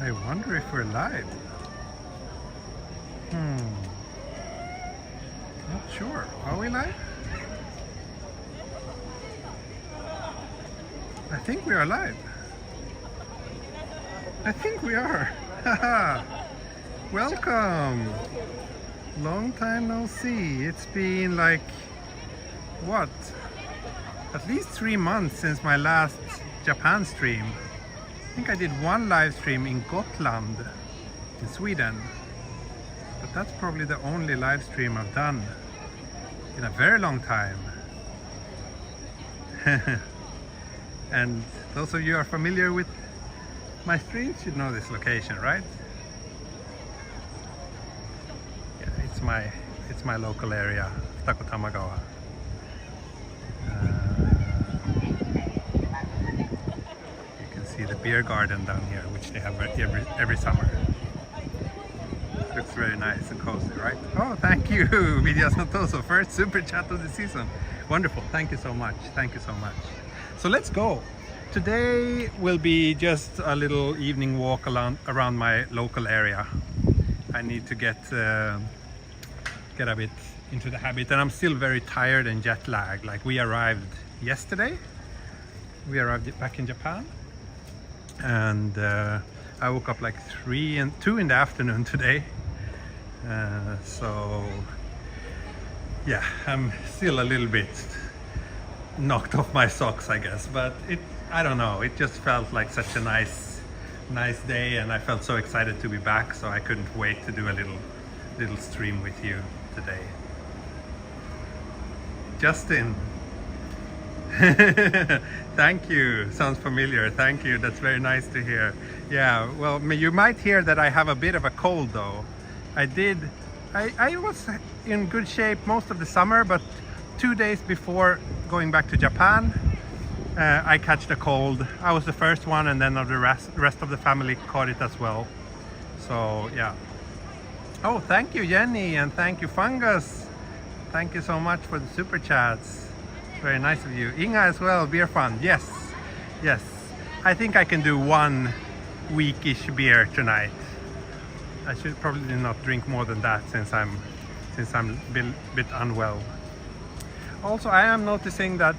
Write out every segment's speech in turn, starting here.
I wonder if we're live. Not sure. Are we live? I think we are live. I think we are. Welcome. Long time no see. It's been like, what? At least 3 months since my last Japan stream. I think I did one live stream in Gotland, in Sweden. But that's probably the only live stream I've done in a very long time. And those of you who are familiar with my streams should know this location, right? Yeah, it's my local area, Futakotamagawa. You can see the beer garden down here, which they have every summer. Looks very nice and cozy, right? Oh, thank you, Vidya Santoso, first super chat of the season. Wonderful, thank you so much, thank you so much. So let's go. Today will be just a little evening walk around my local area. I need to get a bit into the habit, and I'm still very tired and jet lagged. Like, we arrived yesterday. We arrived back in Japan, and I woke up like 2 in the afternoon today. So yeah, I'm still a little bit knocked off my socks, I guess, but I don't know, it just felt like such a nice day, and I felt so excited to be back, so I couldn't wait to do a little stream with you today. Justin, thank you, sounds familiar, thank you, that's very nice to hear. Yeah, well, you might hear that I have a bit of a cold though. I was in good shape most of the summer, but 2 days before going back to Japan, I catched a cold. I was the first one, and then the rest of the family caught it as well. So yeah. Oh, thank you, Jenny, and thank you, Fungus. Thank you so much for the super chats. Very nice of you. Inga as well, beer fun. Yes, yes. I think I can do 1 weekish beer tonight. I should probably not drink more than that since I'm a bit unwell. Also, I am noticing that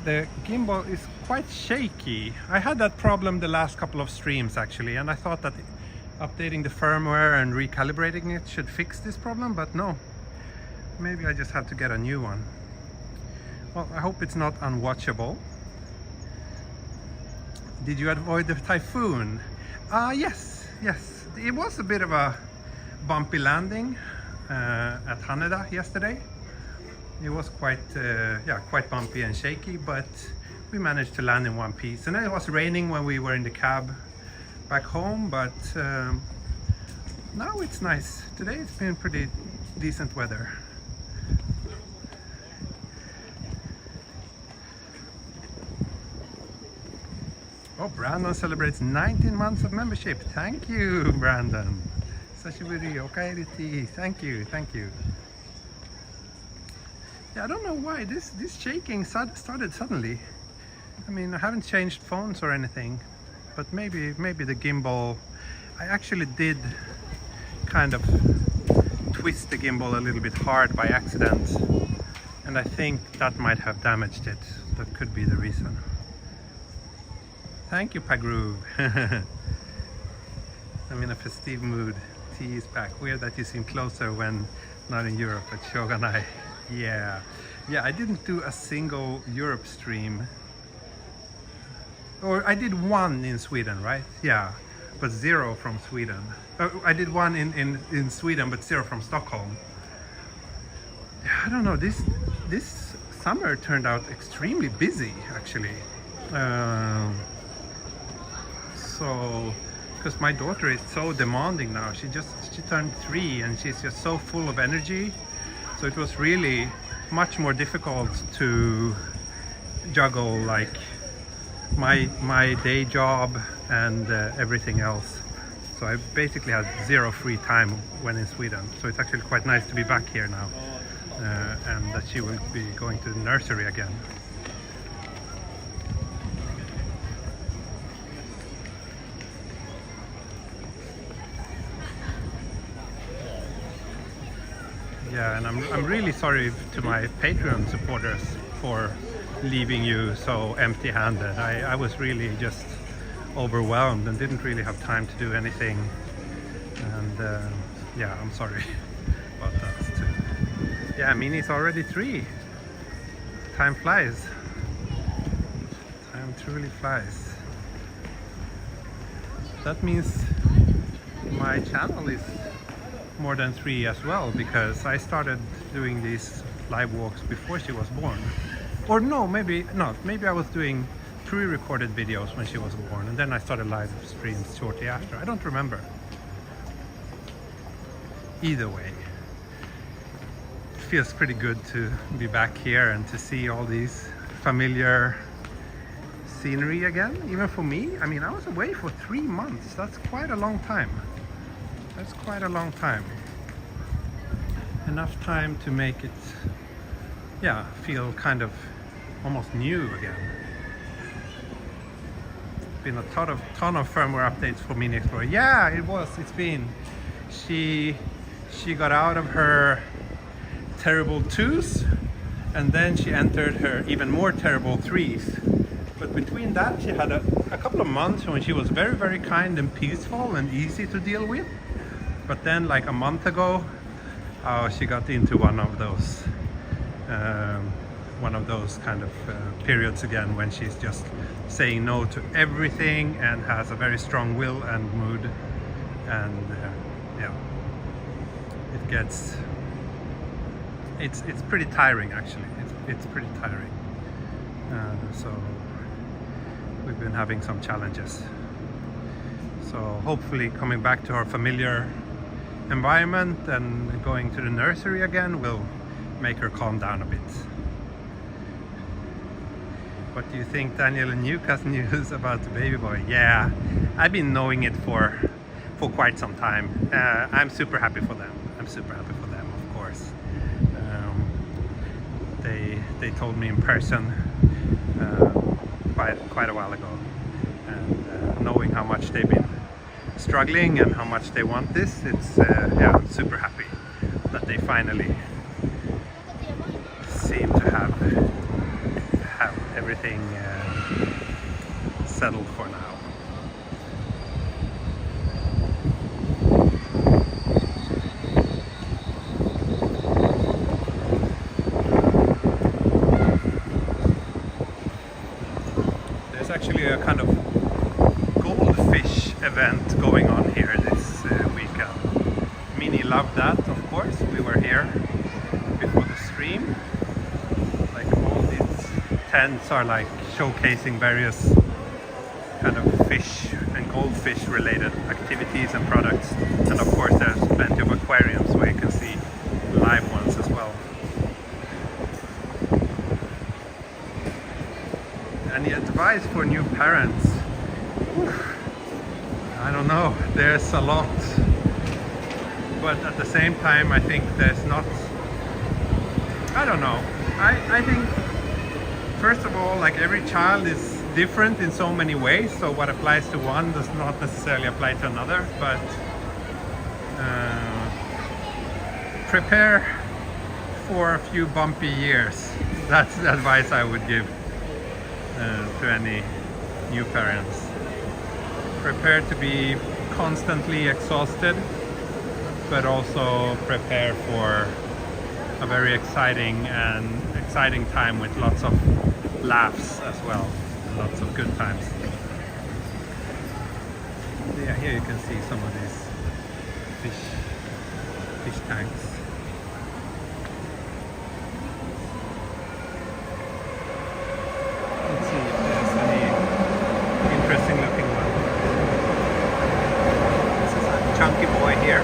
the gimbal is quite shaky. I had that problem the last couple of streams actually, and I thought that updating the firmware and recalibrating it should fix this problem, but no. Maybe I just have to get a new one. Well, I hope it's not unwatchable. Did you avoid the typhoon? Yes. It was a bit of a bumpy landing at Haneda yesterday. It was quite bumpy and shaky, but we managed to land in one piece. And then it was raining when we were in the cab back home, but now it's nice. Today it's been pretty decent weather. Oh, Brandon celebrates 19 months of membership. Thank you, Brandon. Sashiburi, okaeriti. Thank you. Yeah, I don't know why this shaking started suddenly. I mean, I haven't changed phones or anything, but maybe the gimbal. I actually did kind of twist the gimbal a little bit hard by accident, and I think that might have damaged it. That could be the reason. Thank you, Pagroove. I'm in a festive mood. Tea is back. Weird that you seem closer when not in Europe, but Shogunai. Yeah, I didn't do a single Europe stream. Or I did one in Sweden, right? Yeah, but 0 from Sweden. I did one in Sweden, but 0 from Stockholm. I don't know, this summer turned out extremely busy, actually. So, because my daughter is so demanding now, she turned 3 and she's just so full of energy. So it was really much more difficult to juggle like my day job and everything else. So I basically had 0 free time when in Sweden. So it's actually quite nice to be back here now, and that she will be going to the nursery again. Yeah, and I'm really sorry to my Patreon supporters for leaving you so empty-handed. I was really just overwhelmed and didn't really have time to do anything. And yeah, I'm sorry about that too. Yeah, Minnie's already 3. Time flies. Time truly flies. That means my channel is more than 3 as well, because I started doing these live walks before she was born. Or no, maybe not. Maybe I was doing pre-recorded videos when she was born, and then I started live streams shortly after. I don't remember. Either way, it feels pretty good to be back here and to see all these familiar scenery again, even for me. I mean, I was away for 3 months. That's quite a long time. That's quite a long time. Enough time to make it, yeah, feel kind of almost new again. Been a ton of firmware updates for Mini Explorer. Yeah, it's been. She got out of her terrible 2s, and then she entered her even more terrible 3s. But between that, she had a couple of months when she was very, very kind and peaceful and easy to deal with. But then, like a month ago, she got into one of those kind of periods again, when she's just saying no to everything and has a very strong will and mood, and yeah, it's pretty tiring actually. It's pretty tiring. So we've been having some challenges. So hopefully coming back to our familiar environment and going to the nursery again will make her calm down a bit. What do you think, Daniel and Yuka's news about the baby boy? Yeah, I've been knowing it for quite some time. I'm super happy for them. I'm super happy for them, of course. They told me in person quite a while ago, and knowing how much they've been struggling and how much they want this, it's yeah, I'm super happy that they finally seem to have everything settled for now. There's actually a kind of goldfish event going on here this weekend. Minnie loved that, of course. We were here before the stream. Like all these tents are like showcasing various kind of fish and goldfish related activities and products. And of course there's plenty of aquariums where you can see live ones as well. Any advice for new parents? I don't know, there's a lot, but at the same time I think there's not, I don't know. I think first of all, like, every child is different in so many ways, so what applies to one does not necessarily apply to another, but prepare for a few bumpy years. That's the advice I would give to any new parents. Prepare to be constantly exhausted, but also prepare for a very exciting time with lots of laughs as well, and lots of good times. Yeah, here you can see some of these fish tanks. Let's see if there's any interesting looking one. This is a chunky boy here.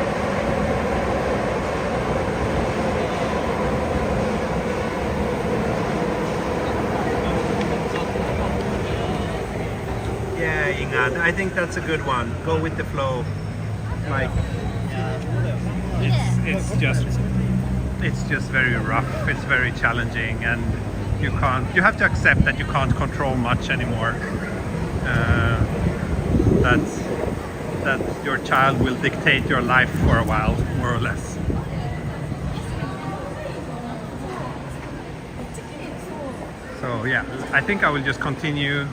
Yeah, Inga, I think that's a good one. Go with the flow. Like, it's just very rough. It's very challenging, and you have to accept that you can't control much anymore. That your child will dictate your life for a while, more or less. So yeah, I think I will just continue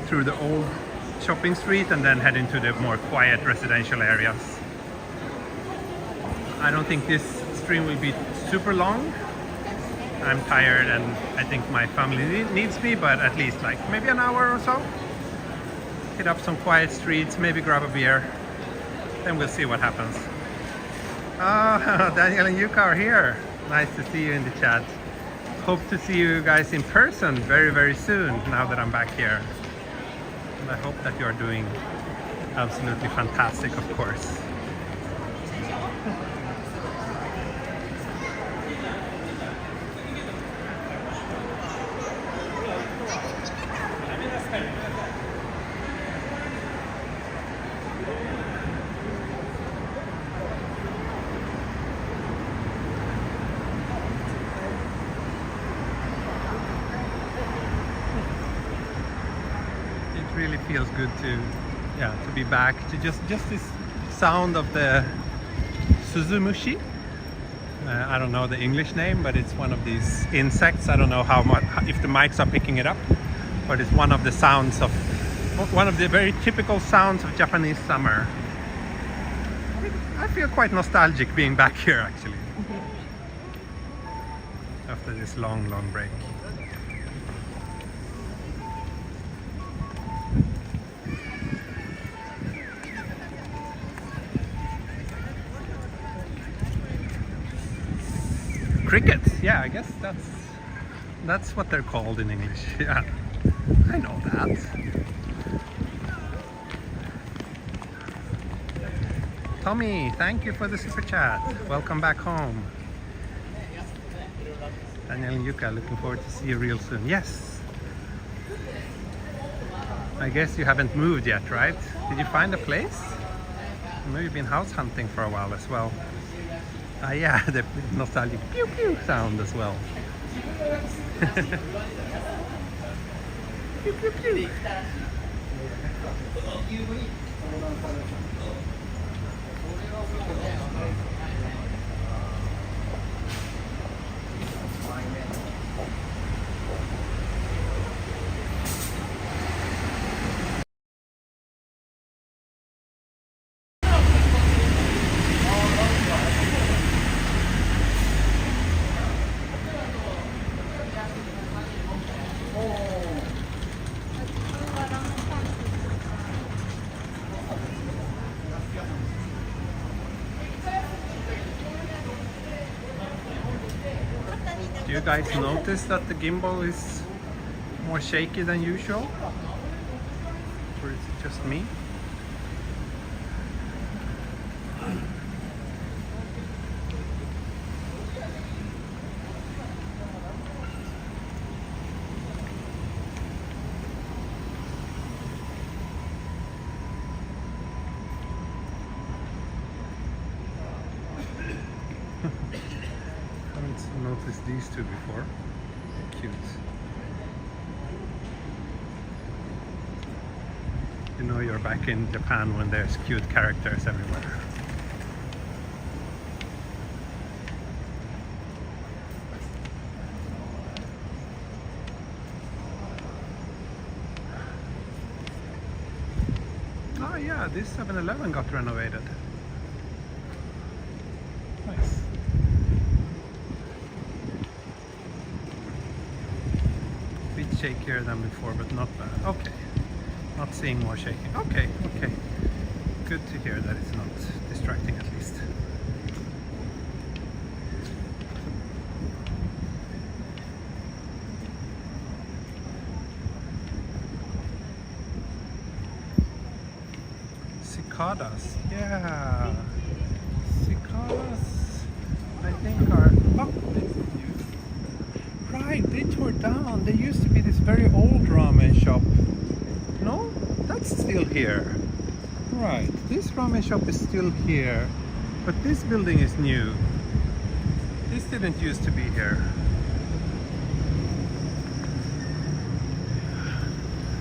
through the old shopping street and then head into the more quiet residential areas. I don't think this stream will be super long. I'm tired and I think my family needs me, but at least like maybe an hour or so. Hit up some quiet streets, maybe grab a beer. Then we'll see what happens. Oh, Daniel and Yuka are here. Nice to see you in the chat. Hope to see you guys in person very, very soon now that I'm back here. And I hope that you're doing absolutely fantastic, of course. Really feels good to be back to just this sound of the suzumushi. I don't know the English name, but it's one of these insects. I don't know how much if the mics are picking it up, but it's one of the sounds of one of the very typical sounds of Japanese summer. I feel quite nostalgic being back here actually after this long break. Crickets, yeah, I guess that's what they're called in English. Yeah, I know that. Tommy, thank you for the super chat. Welcome back home. Daniel and Yuka, looking forward to see you real soon. Yes. I guess you haven't moved yet, right? Did you find a place? Maybe you've been house hunting for a while as well. Yeah, the nostalgic pew pew sound as well. Pew pew pew. Do you guys notice that the gimbal is more shaky than usual? Or is it just me? Noticed these two before. Cute. You know you're back in Japan when there's cute characters everywhere. Oh yeah, this 7-Eleven got renovated. Nice. Shakier than before, but not bad. Okay, not seeing more shaking. Okay, good to hear that it's not distracting at least. Cicadas, yeah, cicadas I think are right, they tore down. There used to be this very old ramen shop. No? That's still here. Right, this ramen shop is still here. But this building is new. This didn't used to be here.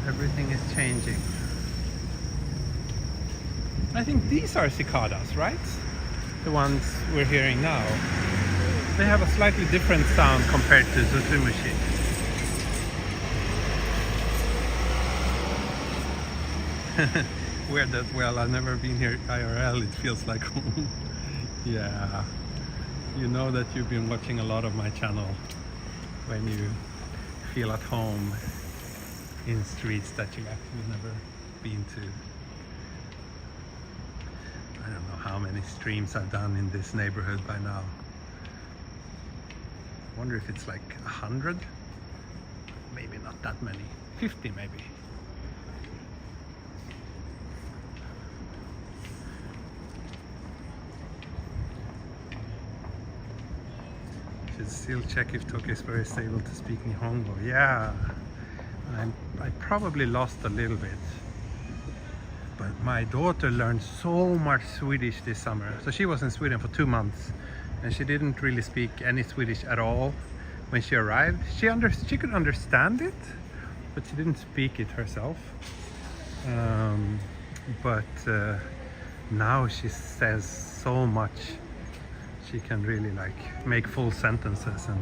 Everything is changing. I think these are cicadas, right? The ones we're hearing now. They have a slightly different sound compared to suzumushi. Weird that, well, I've never been here IRL, it feels like home. Yeah, you know that you've been watching a lot of my channel when you feel at home in streets that you've actually never been to. I don't know how many streams I've done in this neighborhood by now. I wonder if it's like 100? Maybe not that many. 50 maybe. Should still check if Tokyo is very stable to speaking Hongo. Yeah, I probably lost a little bit. But my daughter learned so much Swedish this summer. So she was in Sweden for 2 months and she didn't really speak any Swedish at all when she arrived. She could understand it, but she didn't speak it herself. Now she says so much. She can really like make full sentences and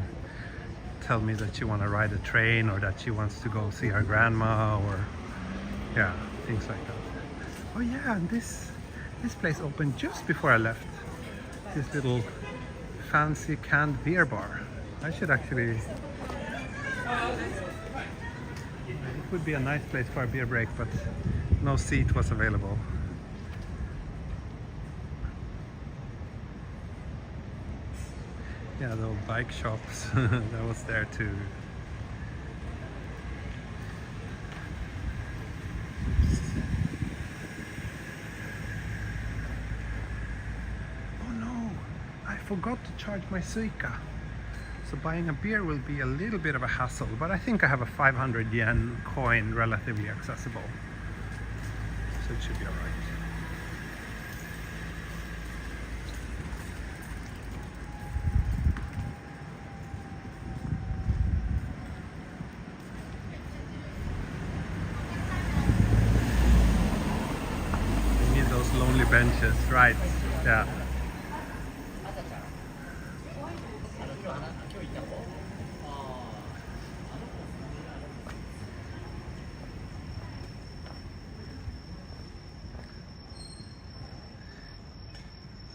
tell me that she wants to ride a train or that she wants to go see her grandma, or yeah, things like that. Oh yeah, and this place opened just before I left. This little fancy canned beer bar. I should actually... It would be a nice place for a beer break, but no seat was available. Yeah, the old bike shops, that was there too. Oh no, I forgot to charge my Suica. So buying a beer will be a little bit of a hassle, but I think I have a 500 yen coin relatively accessible. So it should be alright. Those lonely benches, right? Yeah.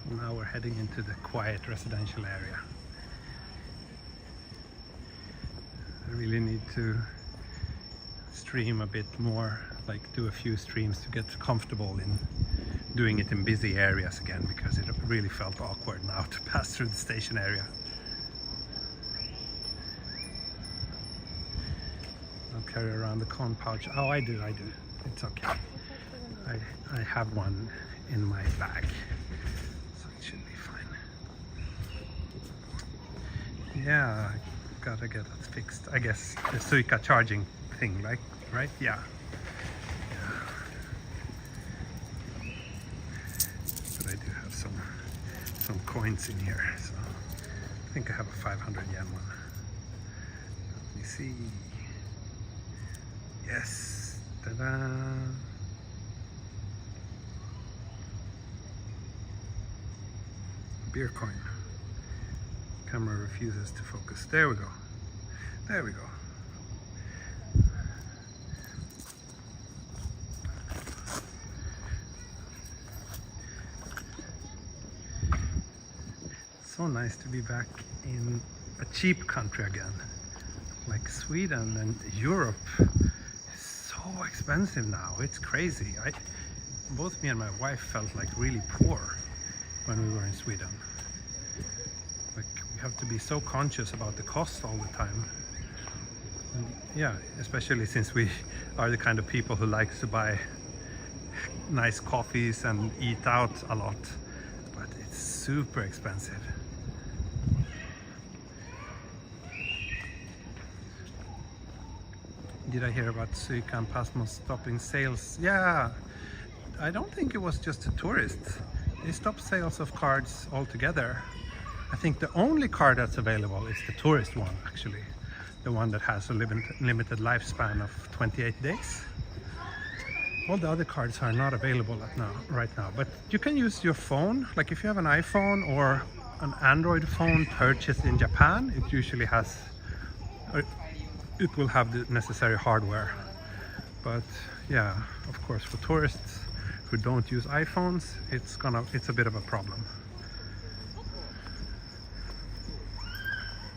So now we're heading into the quiet residential area. I really need to stream a bit more, like do a few streams to get comfortable in doing it in busy areas again, because it really felt awkward now to pass through the station area. I'll carry around the con pouch. Oh, I do. It's okay. I have one in my bag, so it should be fine. Yeah, I gotta get that fixed. I guess the Suica charging thing, like, right? Yeah. Some coins in here, so I think I have a 500 yen one. Let me see. Yes, ta-da! Beer coin. Camera refuses to focus. There we go. There we go. So nice to be back in a cheap country again. Like Sweden and Europe is so expensive now. It's crazy. Both me and my wife felt like really poor when we were in Sweden. Like we have to be so conscious about the cost all the time. And yeah, especially since we are the kind of people who likes to buy nice coffees and eat out a lot. But it's super expensive. Did I hear about Suica and Pasmo stopping sales? Yeah, I don't think it was just the tourists. They stopped sales of cards altogether. I think the only card that's available is the tourist one, actually. The one that has a limited lifespan of 28 days. All the other cards are not available right now, but you can use your phone. Like if you have an iPhone or an Android phone purchased in Japan, it usually has... it will have the necessary hardware, but yeah, of course, for tourists who don't use iPhones, it's a bit of a problem.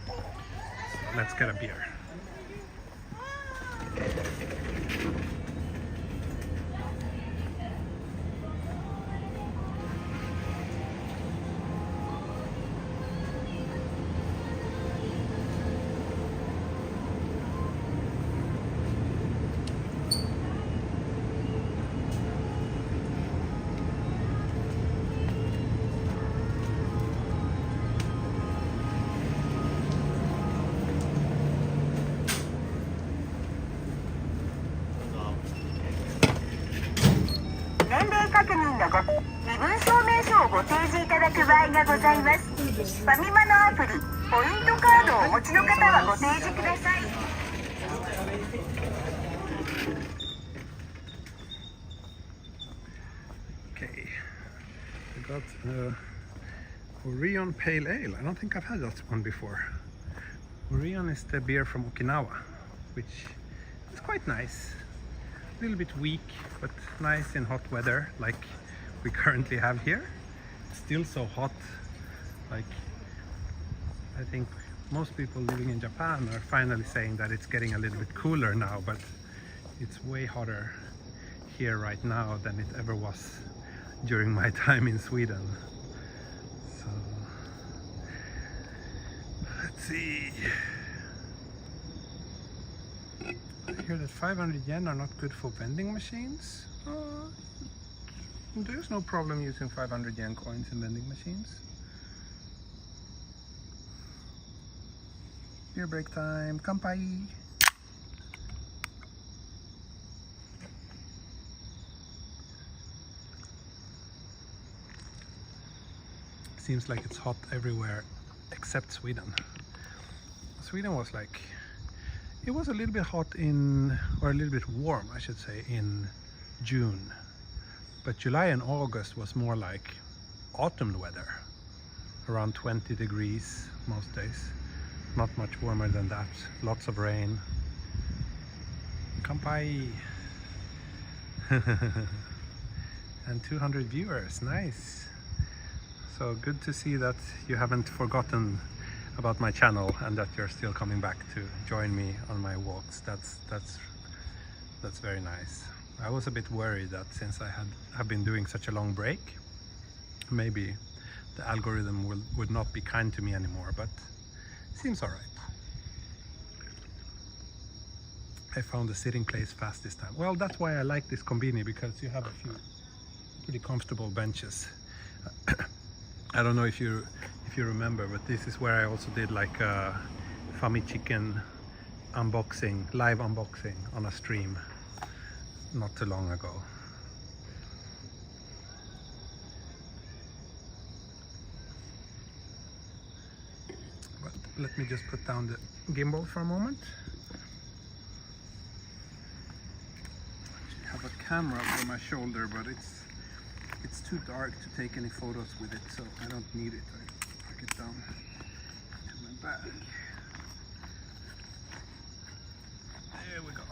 So let's get a beer. Okay, I got Orion Pale Ale. I don't think I've had that one before. Orion is the beer from Okinawa, which is quite nice. A little bit weak, but nice in hot weather like we currently have here. It's still so hot. Like, I think most people living in Japan are finally saying that it's getting a little bit cooler now, but it's way hotter here right now than it ever was during my time in Sweden. So let's see. I hear that 500 yen are not good for vending machines. There's no problem using 500 yen coins in vending machines. Beer break time. Kanpai! Seems like it's hot everywhere except Sweden. Sweden was like, it was a little bit hot or a little bit warm, I should say, in June. But July and August was more like autumn weather, around 20 degrees most days. Not much warmer than that. Lots of rain. Kanpai! And 200 viewers, nice. So good to see that you haven't forgotten about my channel and that you're still coming back to join me on my walks. That's very nice. I was a bit worried that since I have been doing such a long break, maybe the algorithm would not be kind to me anymore, but seems all right. I found the sitting place fast this time. Well, that's why I like this konbini, because you have a few pretty comfortable benches. I don't know if you remember, but this is where I also did like a Fami Chicken unboxing, live unboxing on a stream not too long ago. But let me just put down the gimbal for a moment. I have a camera over my shoulder, but it's too dark to take any photos with it, so I don't need it. I pack it down to my bag. There we go.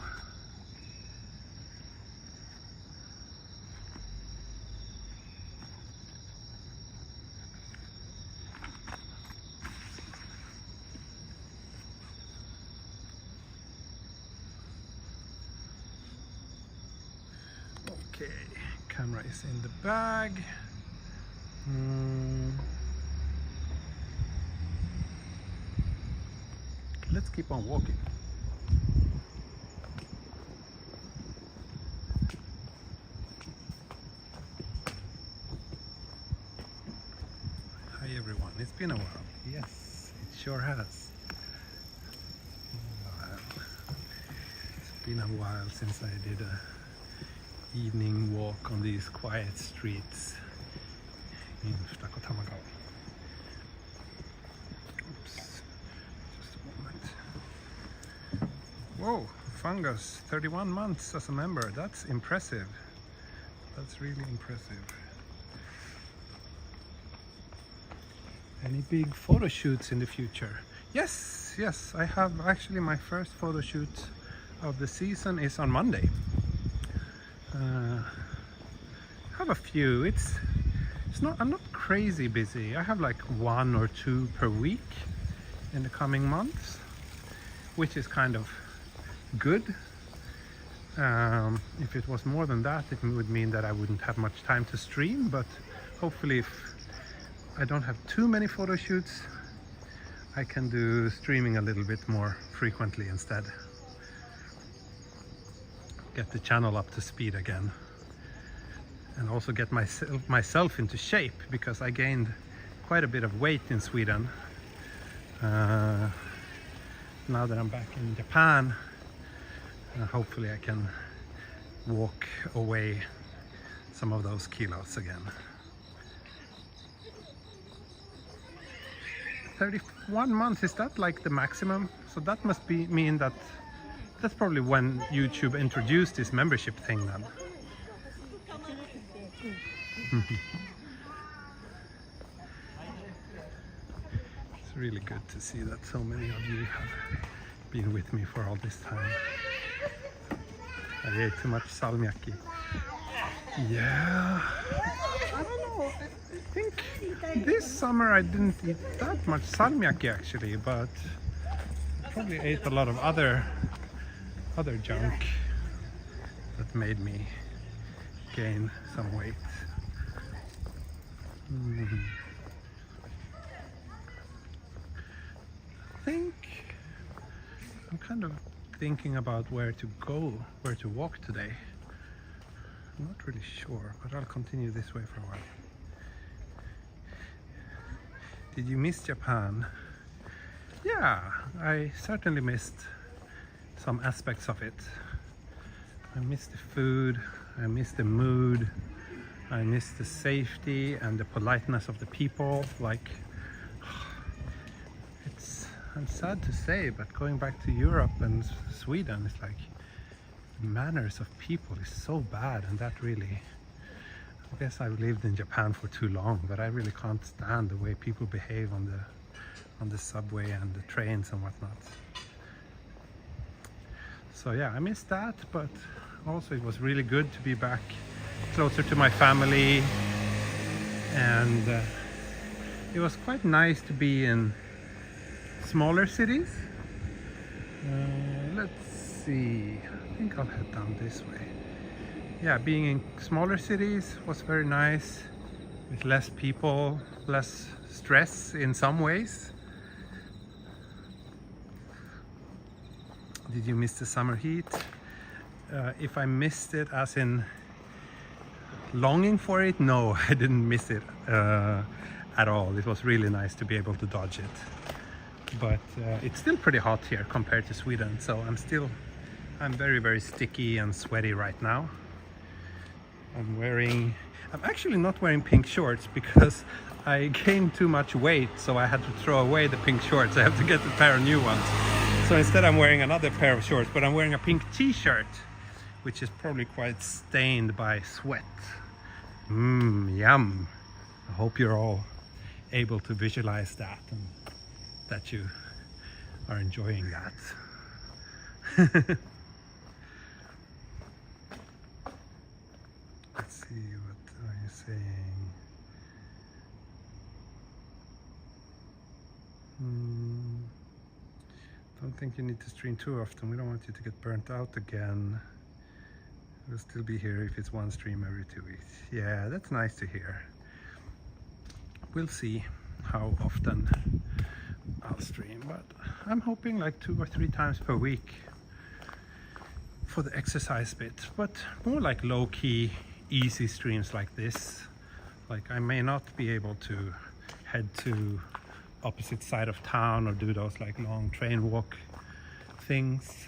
Okay, camera is in the bag. Let's keep on walking. Hi everyone, it's been a while. Yes, it sure has. It's been a while since I did a evening walk on these quiet streets in Futakotamagawa. Oops, just a moment. Whoa, fungus, 31 months as a member. That's impressive. That's really impressive. Any big photo shoots in the future? Yes, I have actually my first photo shoot of the season is on Monday. I have a few. It's not. I'm not crazy busy. I have like 1 or 2 per week in the coming months, which is kind of good. If it was more than that, it would mean that I wouldn't have much time to stream, but hopefully if I don't have too many photo shoots, I can do streaming a little bit more frequently instead. Get the channel up to speed again. And also get myself into shape, because I gained quite a bit of weight in Sweden. Now that I'm back in Japan, hopefully I can walk away some of those kilos again. 31 months, is that like the maximum? So that must mean that that's probably when YouTube introduced this membership thing then. It's really good to see that so many of you have been with me for all this time. I ate too much salmiakki. Yeah, I don't know. I think this summer I didn't eat that much salmiakki actually, but I probably ate a lot of other junk that made me gain some weight. I think I'm kind of thinking about where to go, where to walk today. I'm not really sure, but I'll continue this way for a while. Did you miss Japan? Yeah, I certainly missed some aspects of it. I missed the food, I missed the mood, I missed the safety and the politeness of the people. Like, I'm sad to say, but going back to Europe and Sweden, it's like the manners of people is so bad, and that really, I guess I've lived in Japan for too long, but I really can't stand the way people behave on the subway and the trains and whatnot. So yeah, I missed that, but also it was really good to be back closer to my family, and it was quite nice to be in smaller cities. Let's see, I think I'll head down this way. Yeah, being in smaller cities was very nice, with less people, less stress in some ways. Did you miss the summer heat? If I missed it as in longing for it, no, I didn't miss it at all. It was really nice to be able to dodge it. But it's still pretty hot here compared to Sweden, so I'm very, very sticky and sweaty right now. I'm actually not wearing pink shorts because I gained too much weight, so I had to throw away the pink shorts. I have to get a pair of new ones. So instead I'm wearing another pair of shorts, but I'm wearing a pink t-shirt, which is probably quite stained by sweat. Yum. I hope you're all able to visualize that and that you are enjoying that. Let's see, what are you saying? Don't think you need to stream too often. We don't want you to get burnt out again. We'll still be here if it's one stream every 2 weeks. Yeah, that's nice to hear. We'll see how often I'll stream, but I'm hoping like 2 or 3 times per week for the exercise bit, but more like low-key, easy streams like this. Like, I may not be able to head to opposite side of town or do those like long train walk things.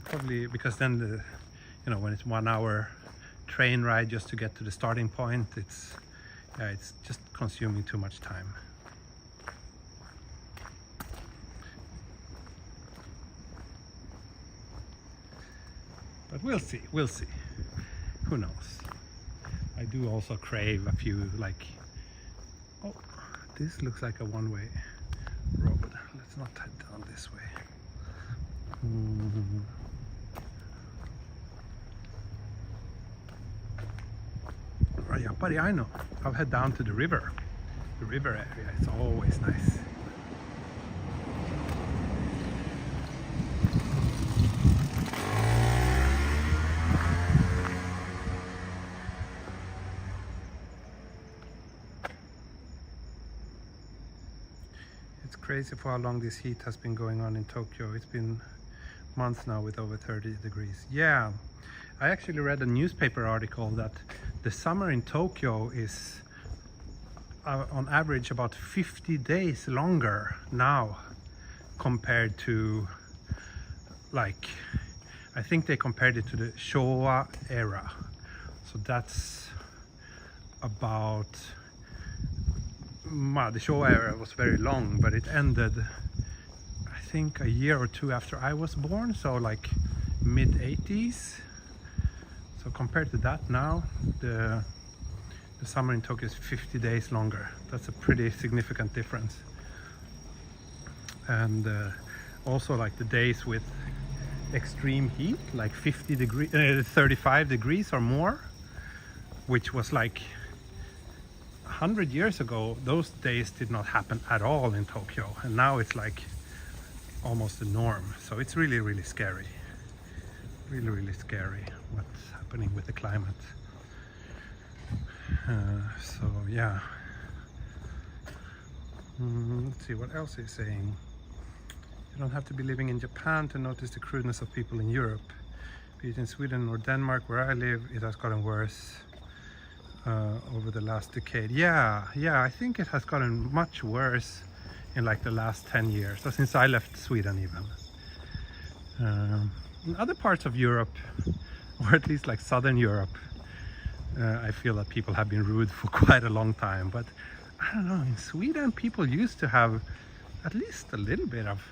Probably because then when it's 1 hour train ride just to get to the starting point, it's just consuming too much time. But we'll see, who knows. I do also crave a few, like, oh, this looks like a one-way road. Let's not head down this way. Yapari, I know. I'll head down to the river. The river area, it's always nice. It's crazy for how long this heat has been going on in Tokyo. It's been months now with over 30 degrees. Yeah, I actually read a newspaper article that the summer in Tokyo is on average about 50 days longer now compared to, like, I think they compared it to the Showa era. So that's about, the Showa era was very long, but it ended I think a year or two after I was born, so like mid 80s. So compared to that now, the summer in Tokyo is 50 days longer. That's a pretty significant difference. And also like the days with extreme heat, like 50 degrees, 35 degrees or more, which was like 100 years ago, those days did not happen at all in Tokyo. And now it's like almost the norm. So it's really, really scary. Really, really scary what's happening with the climate. So yeah. Let's see what else he's saying. You don't have to be living in Japan to notice the crudeness of people in Europe. Be it in Sweden or Denmark, where I live, it has gotten worse over the last decade. Yeah, I think it has gotten much worse in like the last 10 years, so since I left Sweden even. In other parts of Europe, or at least like Southern Europe, I feel that people have been rude for quite a long time, but I don't know, in Sweden people used to have at least a little bit of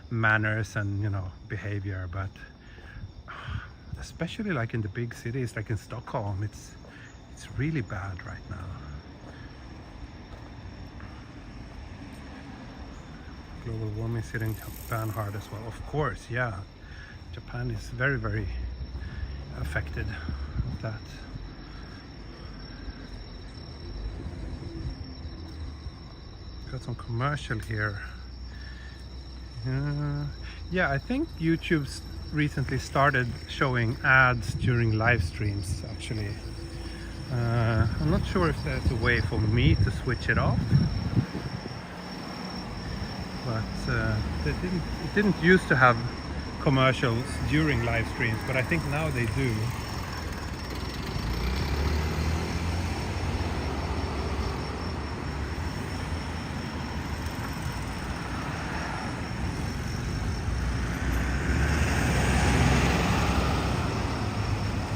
manners and, you know, behavior, but especially like in the big cities, like in Stockholm, it's really bad right now. Global warming is hitting Japan hard as well. Of course, yeah. Japan is very, very affected with that. Got some commercial here. Yeah, I think YouTube's recently started showing ads during live streams, actually. I'm not sure if there's a way for me to switch it off, but it didn't used to have commercials during live streams, but I think now they do.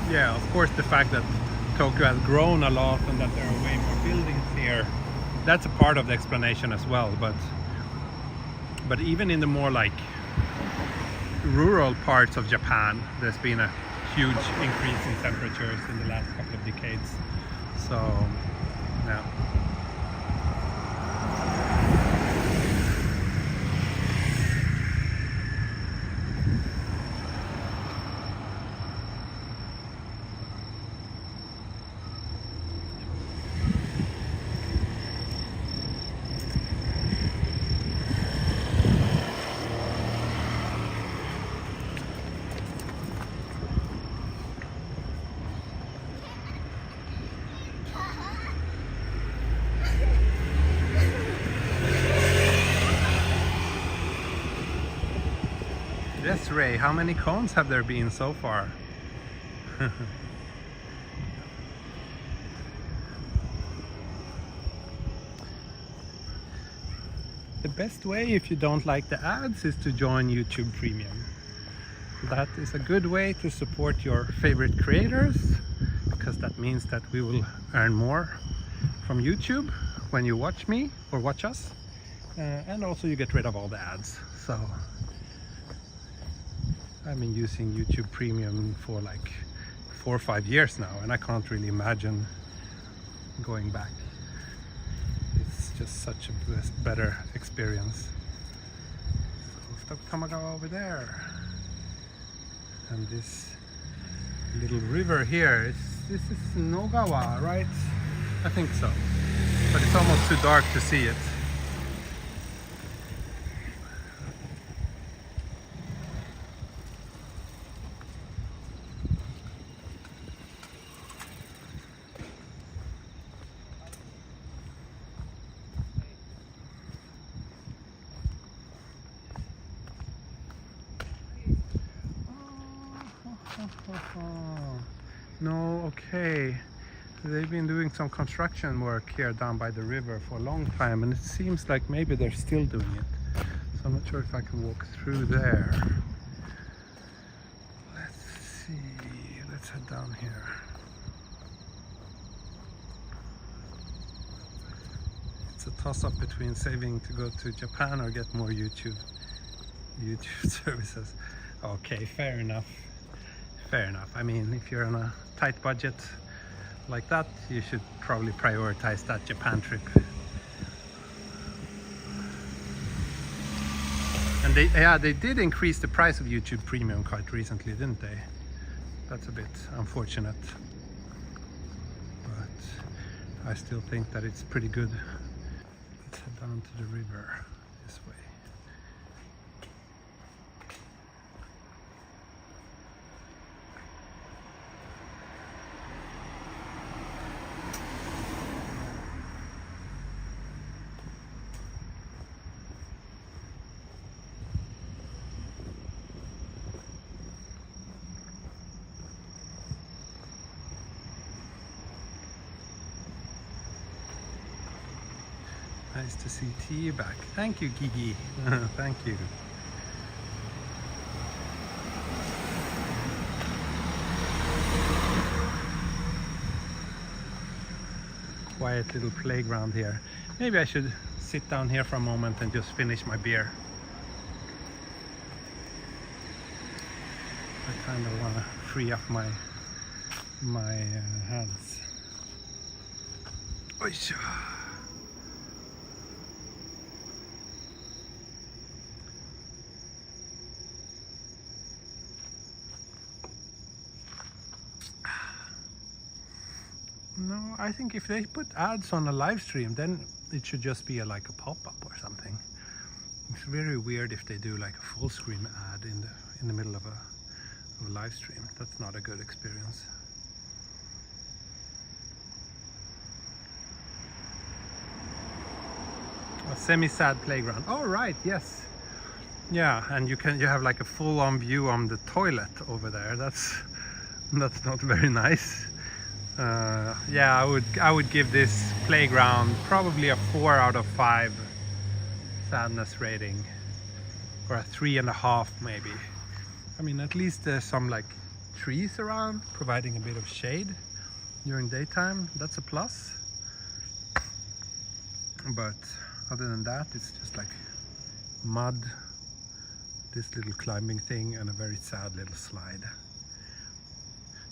Yeah, of course the fact that Tokyo has grown a lot and that there are way more buildings here, that's a part of the explanation as well, but even in the more like rural parts of Japan, there's been a huge increase in temperatures in the last couple of decades. So yeah. Yes, Ray, how many cones have there been so far? The best way, if you don't like the ads, is to join YouTube Premium. That is a good way to support your favorite creators, because that means that we will earn more from YouTube when you watch me or watch us, and also you get rid of all the ads. So I've been using YouTube Premium for like 4 or 5 years now, and I can't really imagine going back. It's just such a better experience. So Futakotamagawa over there, and this little river here, this is Nogawa, right? I think so. But it's almost too dark to see it. No, okay. They've been doing some construction work here down by the river for a long time, and it seems like maybe they're still doing it. So I'm not sure if I can walk through there. Let's see. Let's head down here. It's a toss-up between saving to go to Japan or get more YouTube services. Okay, fair enough. Fair enough. I mean, if you're on a tight budget like that, you should probably prioritize that Japan trip. And they did increase the price of YouTube Premium quite recently, didn't they? That's a bit unfortunate, but I still think that it's pretty good. Let's head down to the river this way. Nice to see T back. Thank you, Gigi. Thank you. Quiet little playground here. Maybe I should sit down here for a moment and just finish my beer. I kind of want to free up my hands. Oisha. No, I think if they put ads on a live stream, then it should just be like a pop-up or something. It's very weird if they do like a full screen ad in the middle of a live stream. That's not a good experience. A semi-sad playground. Oh right, yes. Yeah, and you have like a full-on view on the toilet over there. That's not very nice. Yeah, I would give this playground probably a 4 out of 5 sadness rating, or a 3.5 maybe. I mean, at least there's some like trees around providing a bit of shade during daytime. That's a plus. But other than that, it's just like mud, this little climbing thing, and a very sad little slide.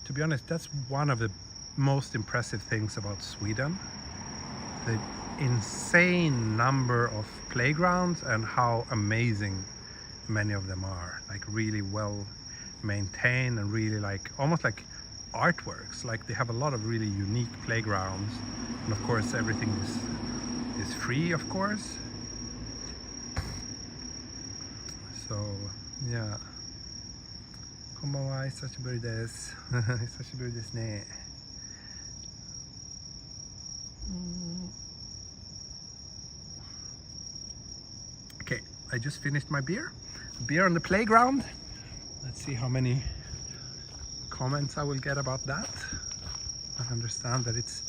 To be honest, that's one of the most impressive things about Sweden. The insane number of playgrounds and how amazing many of them are. Like really well maintained and really like almost like artworks. Like they have a lot of really unique playgrounds, and of course everything is free, of course. So yeah. Konbanwa, hisashiburi desu. Hisashiburi desu ne. Okay, I just finished my beer on the playground. Let's see how many comments I will get about that. I understand that it's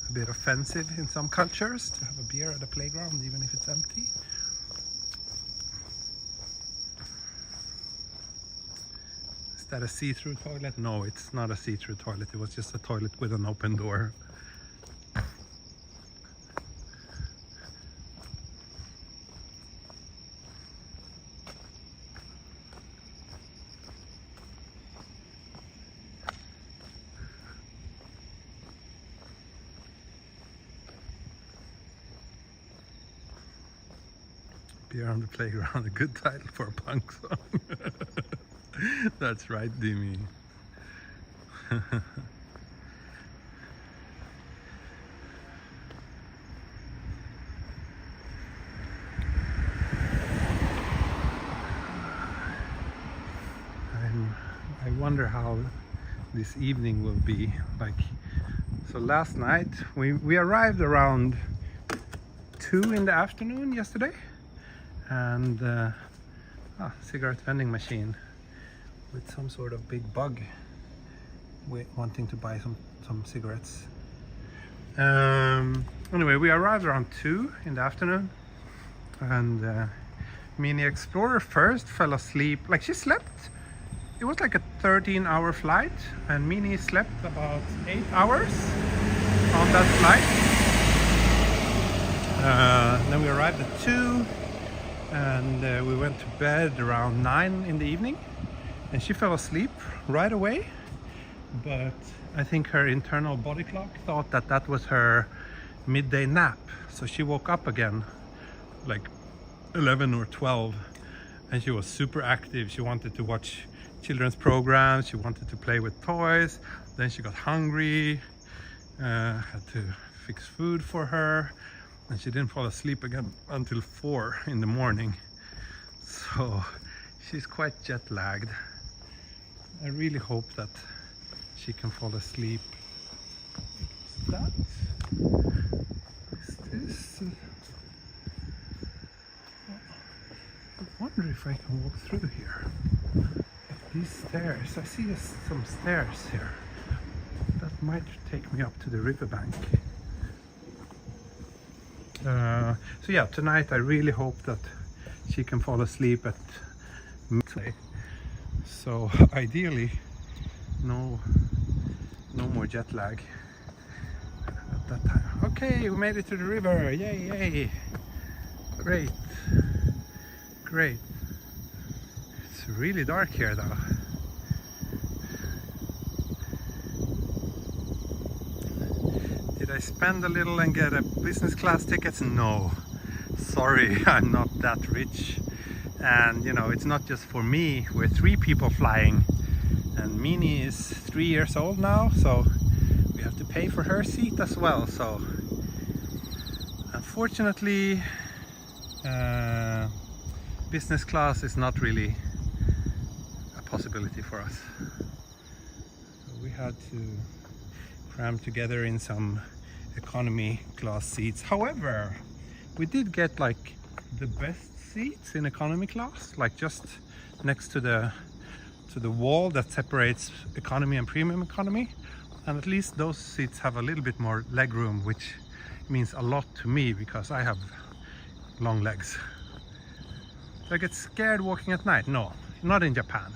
a bit offensive in some cultures to have a beer at a playground even if it's empty. Is that a see-through toilet? No, it's not a see-through toilet. It was just a toilet with an open door. Beer on the playground, a good title for a punk song. That's right, Dimi. wonder how this evening will be like. So last night we arrived around 2 in the afternoon yesterday, and cigarette vending machine with some sort of big bug wanting to buy some cigarettes. Anyway, we arrived around 2 in the afternoon, and Mini Explorer first fell asleep. Like, she slept, it was like a 13-hour flight, and Mini slept about 8 hours on that flight. Then we arrived at 2, and we went to bed around 9 in the evening, and she fell asleep right away. But I think her internal body clock thought that that was her midday nap, so she woke up again like 11 or 12, and she was super active. She wanted to watch children's programs, she wanted to play with toys, then she got hungry, had to fix food for her, and she didn't fall asleep again until 4 in the morning. So she's quite jet lagged. I really hope that she can fall asleep. Is that? Is this? I wonder if I can walk through here. These stairs, I see some stairs here. That might take me up to the riverbank. So yeah, tonight I really hope that she can fall asleep at midday. So ideally, no more jet lag at that time. Okay, we made it to the river. Yay, yay. Great. Great. It's really dark here though. Did I spend a little and get a business class ticket? No. Sorry, I'm not that rich. And you know, it's not just for me. We're 3 people flying, and Mini is 3 years old now, so we have to pay for her seat as well. So unfortunately, business class is not really a possibility for us. So we had to cram together in some economy class seats. However, we did get like the best seats in economy class, like just next to the wall that separates economy and premium economy, and at least those seats have a little bit more leg room, which means a lot to me because I have long legs. Do I get scared walking at night? No, not in Japan.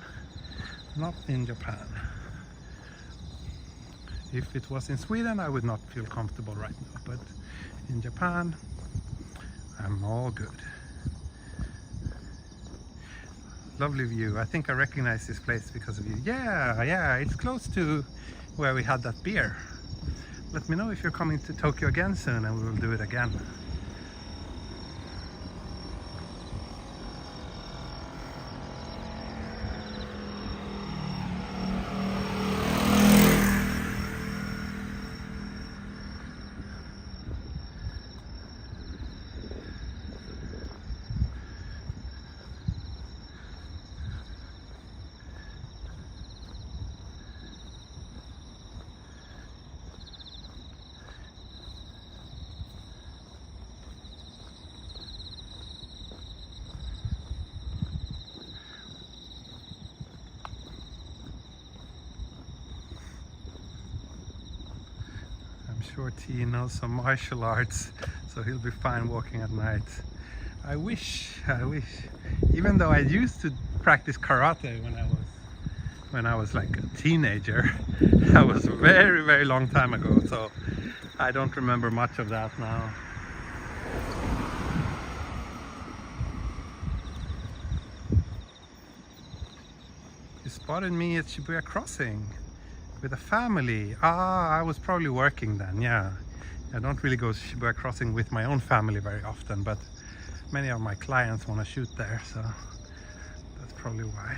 Not in Japan. If it was in Sweden, I would not feel comfortable right now, but in Japan, I'm all good. Lovely view. I think I recognize this place because of you. Yeah, it's close to where we had that beer. Let me know if you're coming to Tokyo again soon, and we will do it again. I'm sure T knows some martial arts, so he'll be fine walking at night. I wish. Even though I used to practice karate when I was like a teenager, that was a very, very long time ago, so I don't remember much of that now. You spotted me at Shibuya Crossing with a family. I was probably working then, yeah. I don't really go to Shibuya Crossing with my own family very often, but many of my clients want to shoot there, so that's probably why.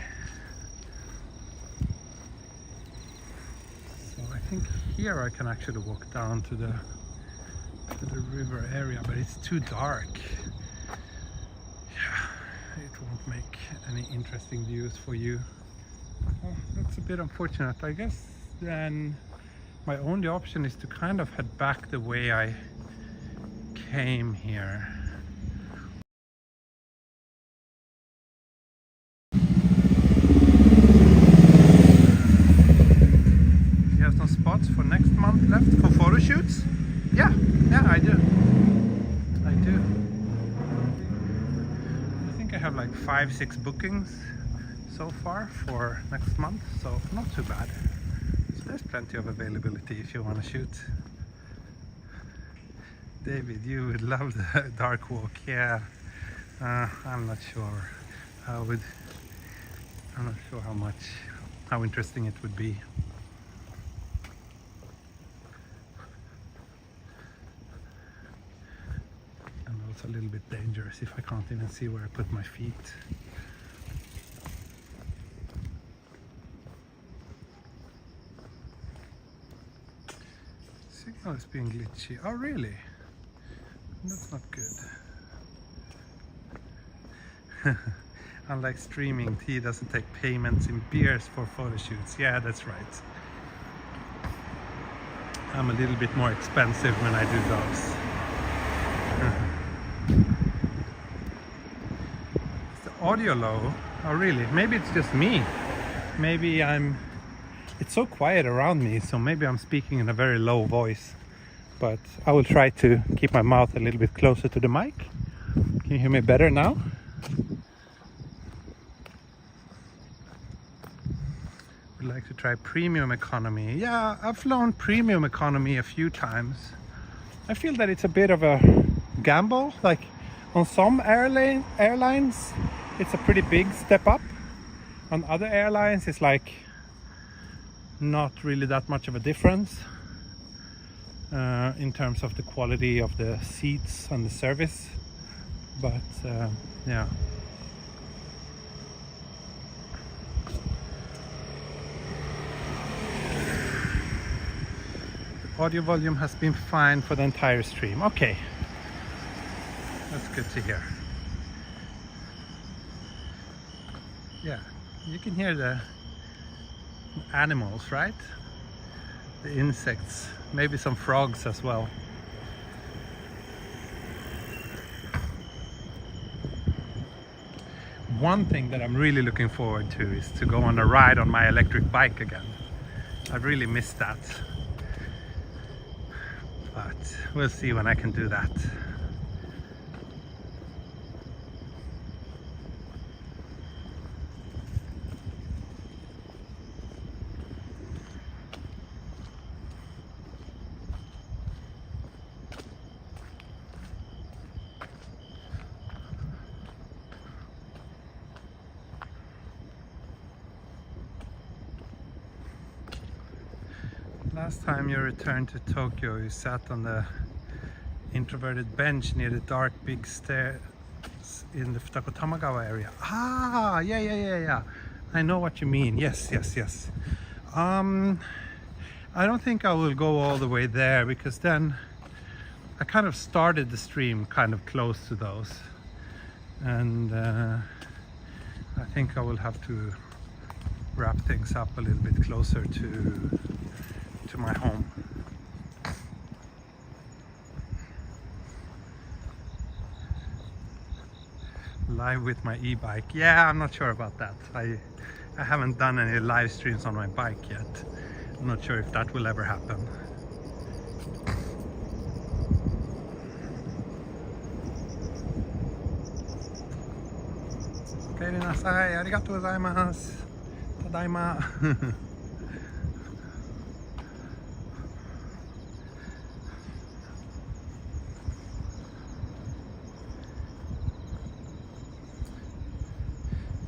So I think here I can actually walk down to the river area, but it's too dark. Yeah, it won't make any interesting views for you. Oh, that's a bit unfortunate. I guess then my only option is to kind of head back the way I came here. You have some spots for next month left for photo shoots? Yeah, I do. I do. I think I have like 5-6 bookings so far for next month, so not too bad. So there's plenty of availability if you want to shoot. David, you would love the dark walk. Yeah, I'm not sure. I'm not sure how interesting it would be. And also a little bit dangerous if I can't even see where I put my feet. Signal is being glitchy. Oh, really? That's not good. Unlike streaming, he doesn't take payments in beers for photo shoots. Yeah, that's right. I'm a little bit more expensive when I do those. Is the audio low? Oh, really? Maybe it's just me. Maybe it's so quiet around me, so maybe I'm speaking in a very low voice. But I will try to keep my mouth a little bit closer to the mic. Can you hear me better now? Would like to try premium economy. Yeah, I've flown premium economy a few times. I feel that it's a bit of a gamble. Like on some airlines, it's a pretty big step up. On other airlines, it's like not really that much of a difference in terms of the quality of the seats and the service. But yeah. Audio volume has been fine for the entire stream. Okay, that's good to hear. Yeah, you can hear the animals, right? The insects, maybe some frogs as well. One thing that I'm really looking forward to is to go on a ride on my electric bike again. I've really missed that. But we'll see when I can do that. Last time you returned to Tokyo, you sat on the introverted bench near the dark big stairs in the Futakotamagawa area. Ah, yeah. I know what you mean. Yes. I don't think I will go all the way there, because then I kind of started the stream kind of close to those. And I think I will have to wrap things up a little bit closer to my home. Live with my e-bike. Yeah, I'm not sure about that. I haven't done any live streams on my bike yet. I'm not sure if that will ever happen. Okaeri nasai, arigatou gozaimasu. Tadaima.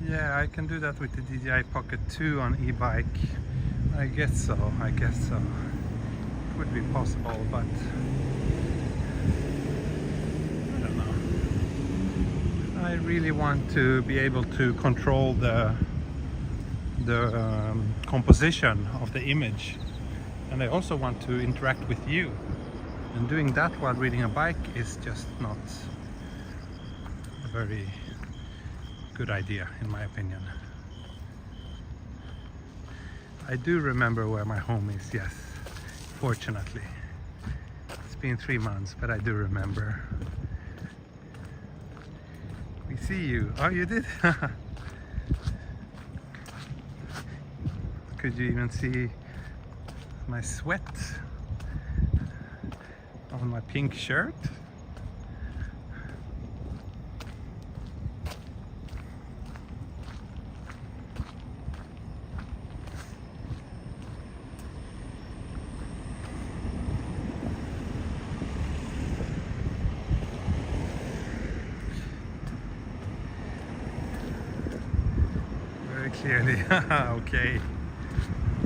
Yeah, I can do that with the DJI Pocket 2 on e-bike. I guess so. It would be possible, but I don't know. I really want to be able to control the composition of the image, and I also want to interact with you. And doing that while reading a bike is just not a very good idea, in my opinion. I do remember where my home is, yes. Fortunately. It's been 3 months, but I do remember. We see you. Oh, you did? Could you even see my sweat on my pink shirt? Very clearly. Okay.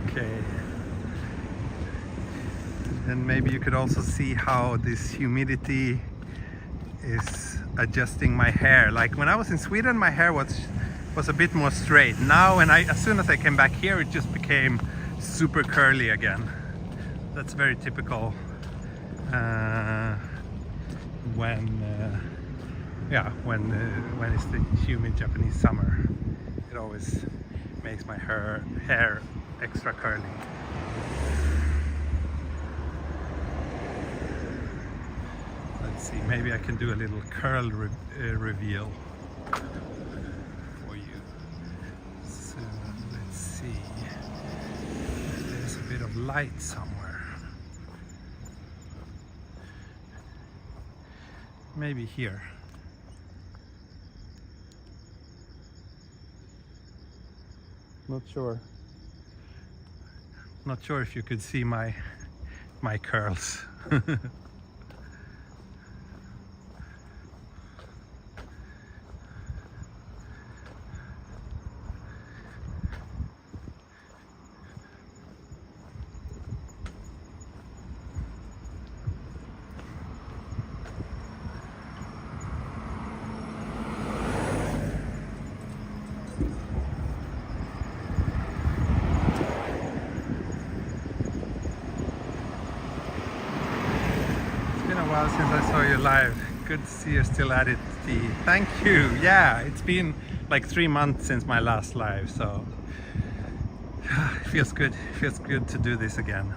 Okay. And maybe you could also see how this humidity is adjusting my hair. Like when I was in Sweden, my hair was a bit more straight. Now, as soon as I came back here, it just became super curly again. That's very typical when it's the humid Japanese summer. It always makes my hair extra curly. Let's see, maybe I can do a little curl reveal for you. So let's see, there's a bit of light somewhere. Maybe here. Not sure. Not sure if you could see my curls. While since I saw you live. Good to see you're still at it, T. Thank you. Yeah, it's been like 3 months since my last live, so it feels good. It feels good to do this again.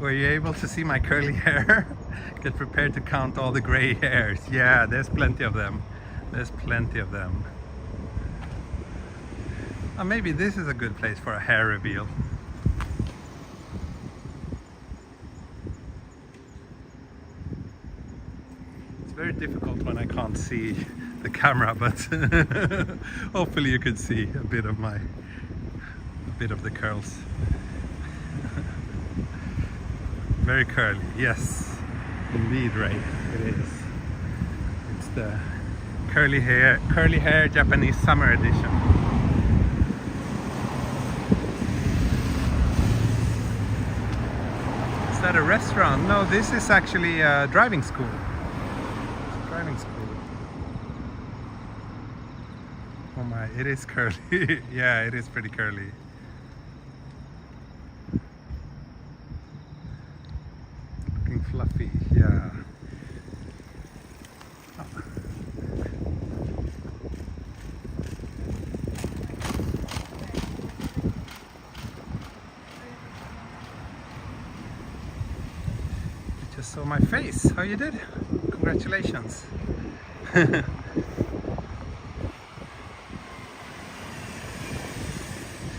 Were you able to see my curly hair? Get prepared to count all the gray hairs. Yeah, there's plenty of them. There's plenty of them. Maybe this is a good place for a hair reveal. Very difficult when I can't see the camera, but hopefully you could see a bit of the curls. Very curly, yes, indeed, Ray, it is. It's the curly hair Japanese summer edition. Is that a restaurant? No, this is actually a driving school. Driving school. Oh my, it is curly. Yeah, it is pretty curly. Looking fluffy, yeah. Oh. You just saw my face. How you did? Congratulations.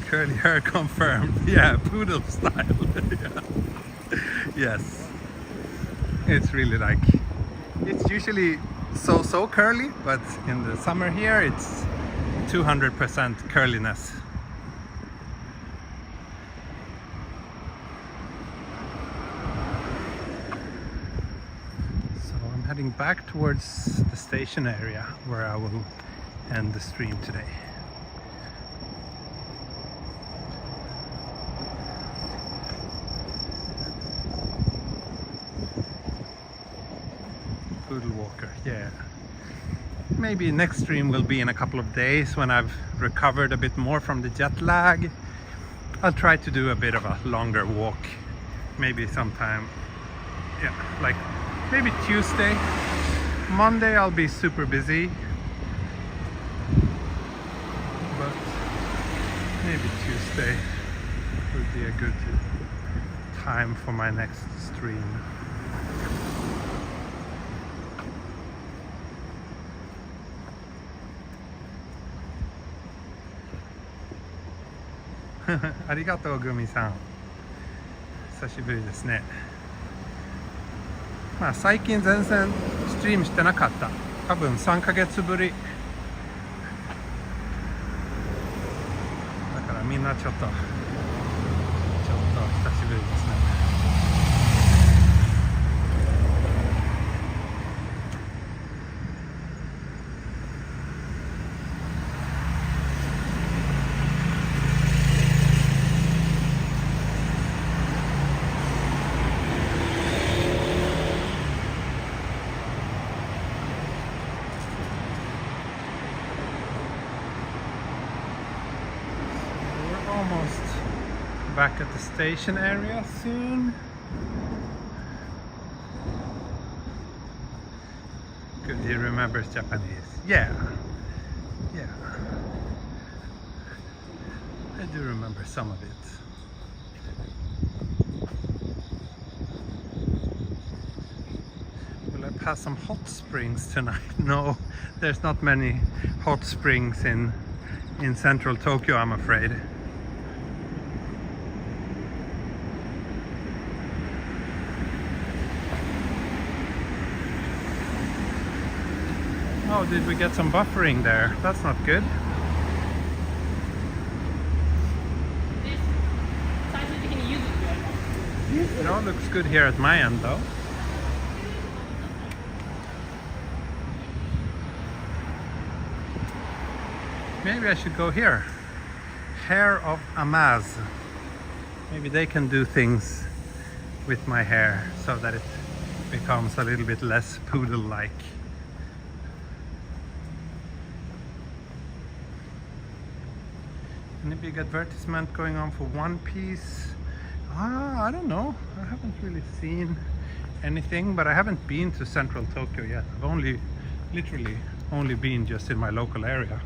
Curly hair confirmed. Yeah, poodle style. Yeah. Yes. It's really like, it's usually so curly, but in the summer here it's 200% curliness. Heading back towards the station area where I will end the stream today. Poodle walker, yeah. Maybe next stream will be in a couple of days when I've recovered a bit more from the jet lag. I'll try to do a bit of a longer walk, maybe sometime, yeah, like maybe Tuesday. Monday I'll be super busy, but maybe Tuesday. would be a good time for my next stream. ありがとうグミさん、久しぶりですね。まあ最近全然ストリームしてなかった。多分3ヶ月ぶりだからみんなちょっと久しぶりですね。Almost back at the station area soon. Good, he remembers Japanese. Yeah. I do remember some of it. Will I pass some hot springs tonight? No, there's not many hot springs in central Tokyo, I'm afraid. Oh, did we get some buffering there? That's not good. It all looks good here at my end though. Maybe I should go here. Hair of Amaz. Maybe they can do things with my hair so that it becomes a little bit less poodle-like. Any big advertisement going on for One Piece? I don't know. I haven't really seen anything, but I haven't been to central Tokyo yet. I've literally only been just in my local area.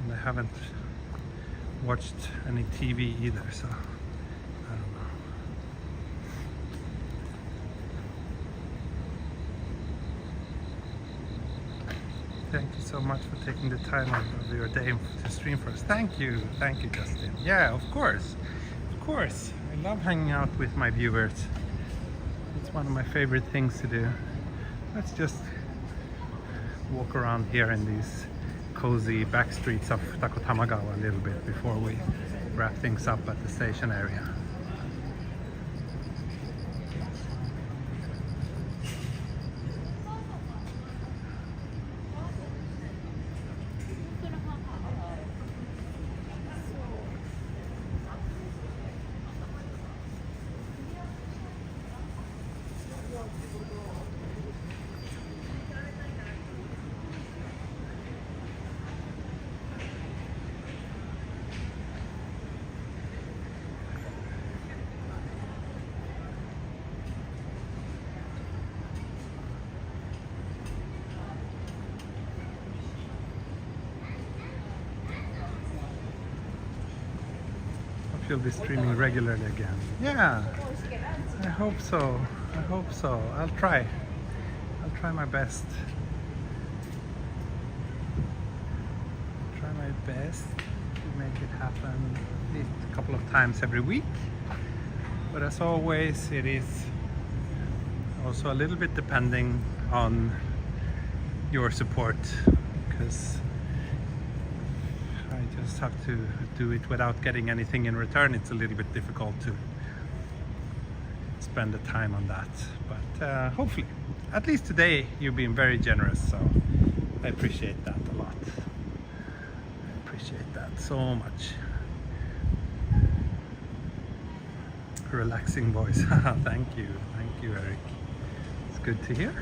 And I haven't watched any TV either, so I don't know. Thank you so much for taking the time out of your day to stream for us. Thank you, Justin. Yeah, of course. I love hanging out with my viewers. It's one of my favorite things to do. Let's just walk around here in these cozy back streets of Futakotamagawa a little bit before we wrap things up at the station area. You'll be streaming regularly again. Yeah, I hope so. I'll try my best. Try my best to make it happen at least a couple of times every week. But as always, it is also a little bit depending on your support, because I just have to do it without getting anything in return. It's a little bit difficult to spend the time on that, but hopefully, at least today, you've been very generous, so I appreciate that a lot. I appreciate that so much. Relaxing voice. Thank you, Eric. It's good to hear.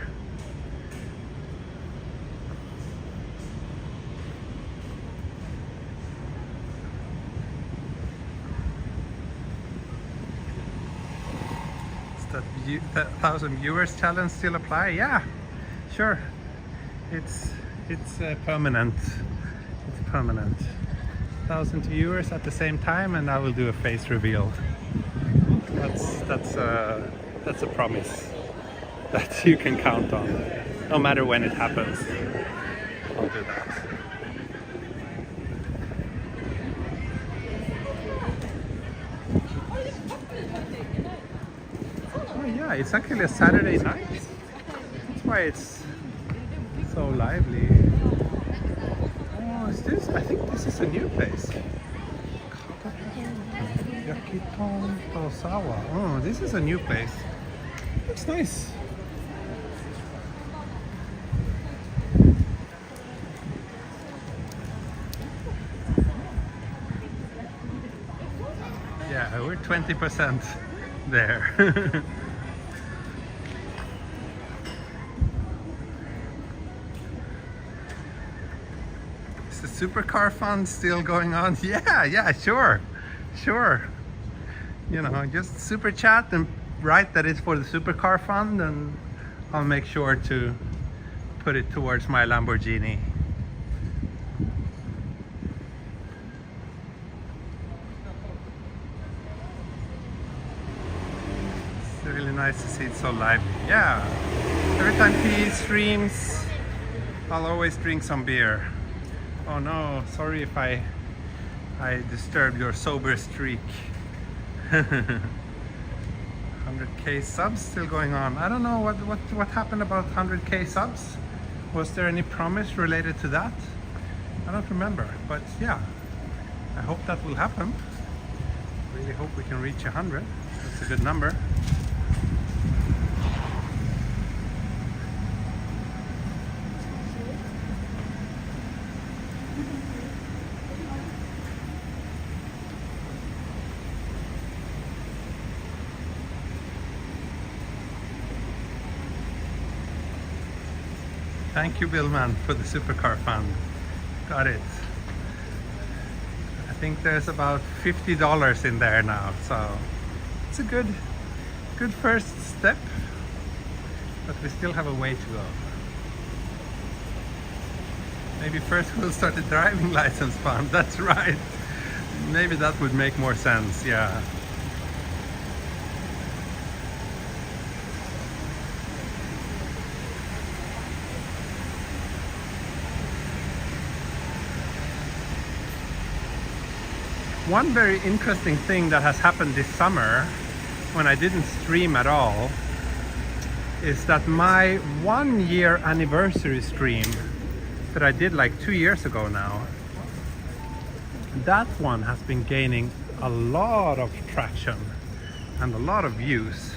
That 1,000 viewers challenge still apply? Yeah, sure. It's permanent. It's permanent. 1,000 viewers at the same time, and I will do a face reveal. That's a promise that you can count on, no matter when it happens. I'll do that. Oh yeah, it's actually a Saturday night. That's why it's so lively. Oh, is this? I think this is a new place. Futakotamagawa. Oh, this is a new place. Looks nice. Yeah, we're 20% there. Is the supercar fund still going on? Yeah, sure. You know, just super chat and write that it's for the supercar fund, and I'll make sure to put it towards my Lamborghini. It's really nice to see it so lively. Yeah, every time he streams, I'll always drink some beer. Oh no, sorry if I disturbed your sober streak. 100k subs still going on. I don't know what happened about 100k subs. Was there any promise related to that? I don't remember, but yeah, I hope that will happen. Really hope we can reach 100. That's a good number. Thank you, Billman, for the supercar fund. Got it. I think there's about $50 in there now, so it's a good first step, but we still have a way to go. Maybe first we'll start a driving license fund. That's right. Maybe that would make more sense, yeah. One very interesting thing that has happened this summer, when I didn't stream at all, is that my 1-year anniversary stream that I did like 2 years ago now, that one has been gaining a lot of traction and a lot of views,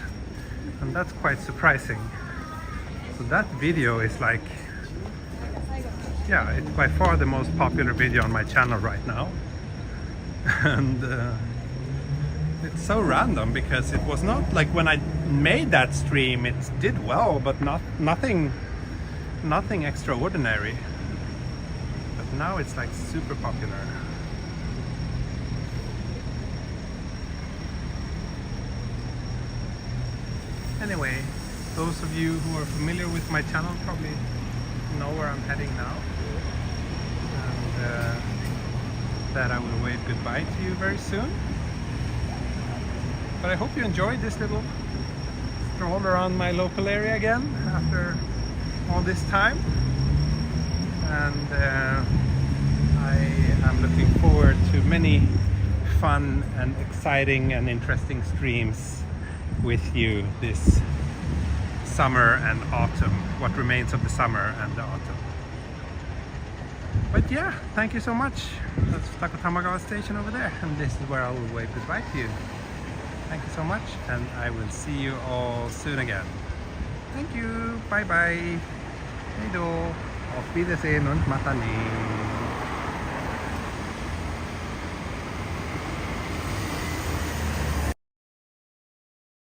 and that's quite surprising. So that video is like, yeah, it's by far the most popular video on my channel right now. And it's so random, because it was not like when I made that stream it did well, but nothing extraordinary. But now it's like super popular. Anyway, those of you who are familiar with my channel probably know where I'm heading now, and that I will wave goodbye to you very soon. But I hope you enjoyed this little stroll around my local area again after all this time, and I am looking forward to many fun and exciting and interesting streams with you this summer and autumn, what remains of the summer and the autumn. But yeah, thank you so much. That's Futakotamagawa station over there, and this is where I will wave goodbye to you. Thank you so much, and I will see you all soon again. Thank you, bye bye. Hej då, auf Wiedersehen und Matane.